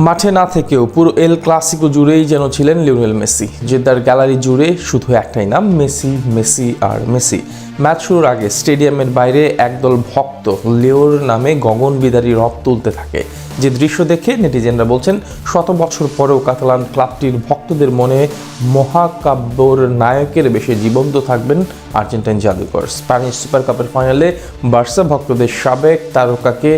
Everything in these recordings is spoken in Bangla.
মাঠে না থেকেও পুরো এল ক্লাসিকো জুড়েই যেন ছিলেন লিওনেল মেসি। জেদ্দার গ্যালারি জুড়ে শুধু একটাই নাম, মেসি, মেসি আর মেসি। ম্যাচ শুরুর আগে স্টেডিয়ামের বাইরে একদল ভক্ত লিওর নামে গগনবিদারী রব তুলতে থাকে। যে দৃশ্য দেখে নেটিজেনরা বলছেন, শত বছর পরেও কাতালান ক্লাবটির ভক্তদের মনে মহাকাব্যর নায়কের বেশি জীবন্ত থাকবেন আর্জেন্টাইন জাদুকর। স্প্যানিশ সুপার কাপের ফাইনালে বার্সা ভক্তদের সাবেক তারকাকে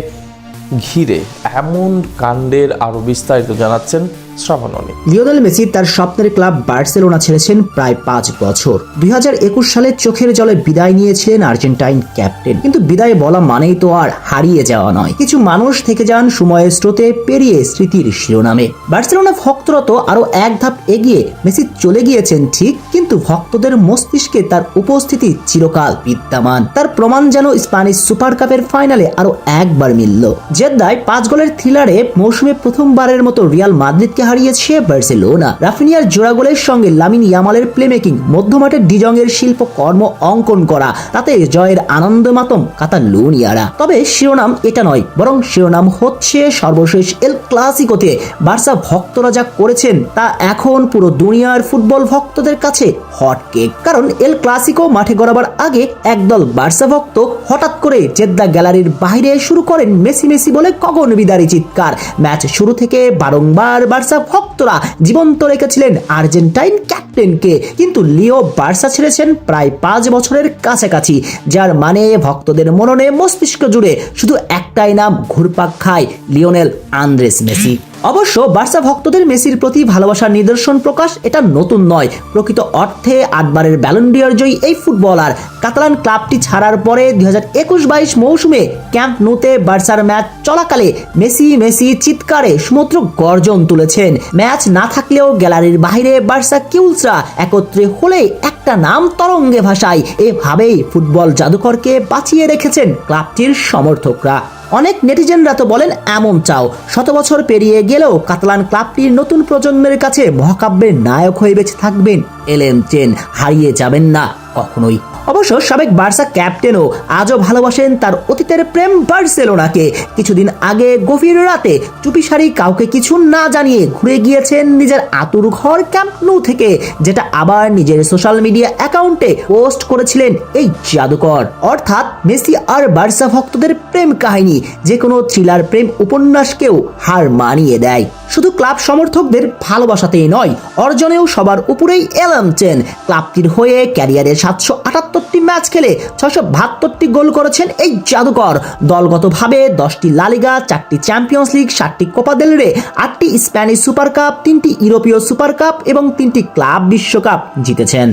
ঘিরে এমন কাণ্ডের আরো বিস্তারিত জানাচ্ছেন শ্রাবণ অনিক। লিওনেল মেসি তার স্বপ্নের ক্লাব বার্সেলোনা ছেড়েছেন প্রায় 5 বছর। 2021 সালে চোখের জলে বিদায় নিয়েছিলেন আর্জেন্টাইন ক্যাপ্টেন। কিন্তু বিদায় বলা মানেই তো আর হারিয়ে যাওয়া নয়। কিছু মানুষ থেকে যান সময়ের স্রোতে পেরিয়ে স্মৃতির শিরোনামে। বার্সেলোনা ভক্তরা তো আরো এক ধাপ এগিয়ে। মেসি চলে গিয়েছেন ঠিক, কিন্তু ভক্তদের মস্তিষ্কে তার উপস্থিতি চিরকাল বিদ্যমান। তার প্রমাণ যেন স্প্যানিশ সুপার কাপের ফাইনালে আরো একবার মিলল। জেদ্দায় 5 গোলের থ্রিলারে মৌসুমে প্রথমবারের মতো রিয়াল মাদ্রিদকে হারিয়েছে বার্সেলোনা। রাফিনিয়ার জোড়া গোলের সঙ্গে লামিন ইয়ামালের প্লেমেকিং, মধ্যমাঠে ডিজংয়ের শিল্পকর্ম অঙ্কন করা, তাতে জয়ের আনন্দ মাতম কাতালুনিয়ারা। তবে শিরোনাম এটা নয়, বরং শিরোনাম হচ্ছে সর্বশেষ এল ক্লাসিকোতে বার্সা ভক্তরা যা করেছেন তা এখন পুরো দুনিয়ার ফুটবল ভক্তদের কাছে হট কেক। কারণ এল ক্লাসিকো মাঠে গড়াবার আগে একদল বার্সা ভক্ত হঠাৎ করে জেদ্দা গ্যালারির বাইরে শুরু করেন মেসি মেসি বলে গগনবিদারী চিৎকার। ম্যাচ শুরু থেকে বারংবার বার্সা ভক্তরা জীবন্ত রেখেছিলেন আর্জেন্টাইন ক্যাপ্টেনকে, কিন্তু লিও বার্সা ছেড়েছেন প্রায় 5 বছরের কাছাকাছি, যার মানে ভক্তদের মননে মস্তিষ্ক জুড়ে শুধু একটাই নাম ঘুরপাক খায়, লিওনেল আন্দ্রেস মেসি। অবশ্য বার্সা ভক্তদের মেসির প্রতি ভালোবাসার নিদর্শন প্রকাশ এটা নতুন নয়। প্রকৃত অর্থে 8 বারের ব্যালন ডি'অর জয়ী এই ফুটবলার কাতালান ক্লাবটি ছাড়ার পরে 2021-22 মৌসুমে ক্যাম্প নুতে বার্সার ম্যাচ চলাকালে মেসি মেসি চিৎকারে সমুদ্র গর্জন তুলেছেন। ম্যাচ না থাকলেও গ্যালারির বাইরে বার্সা কিউলসরা একত্রে হলে একটা নাম তরঙ্গে ভাসায়। এভাবেই ফুটবল জাদুকরকে বাঁচিয়ে রেখেছেন ক্লাবটির সমর্থকরা। অনেক নেটিজেনরা তো বলেন, এমন চাও 100 বছর পেরিয়ে গেলেও কাতালান ক্লাবটির নতুন প্রজন্মের কাছে মহাকাব্যের নায়ক হয়ে বেঁচে থাকবেন এলেন চেন, হারিয়ে যাবেন না কখনোই। অবশ্য সাবেক বার্সা ক্যাপ্টেনও আজও ভালোবাসেন তার অতীতের প্রেম বার্সেলোনাকে। কিছুদিন আগে গভীর রাতে চুপিসারি কাউকে কিছু না জানিয়ে ঘুরে গিয়েছেন নিজের আতুর ঘর ক্যাম্প নু থেকে, যেটা আবার নিজের সোশ্যাল মিডিয়া অ্যাকাউন্টে পোস্ট করেছিলেন এই জাদুকর। অর্থাৎ মেসি আর বার্সা ভক্তদের প্রেম কাহিনী যে কোনো থ্রিলার প্রেম উপন্যাসকেও হার মানিয়ে দেয়। শুধু ক্লাব সমর্থকদের ভালোবাসাতেই নয়, অর্জনেও সবার উপরেই এলেন চেন। ক্লাবটির হয়ে ক্যারিয়ারে 778টি ম্যাচ খেলে 672টি গোল করেছেন এই জাদুকর। দলগতভাবে 10টি লা লিগা, 4টি চ্যাম্পিয়ন্স লিগ, 7টি কোপা দেল রে, 8টি স্প্যানিশ সুপার কাপ, 3টি ইউরোপীয় সুপার কাপ এবং 3টি ক্লাব বিশ্বকাপ জিতেছেন।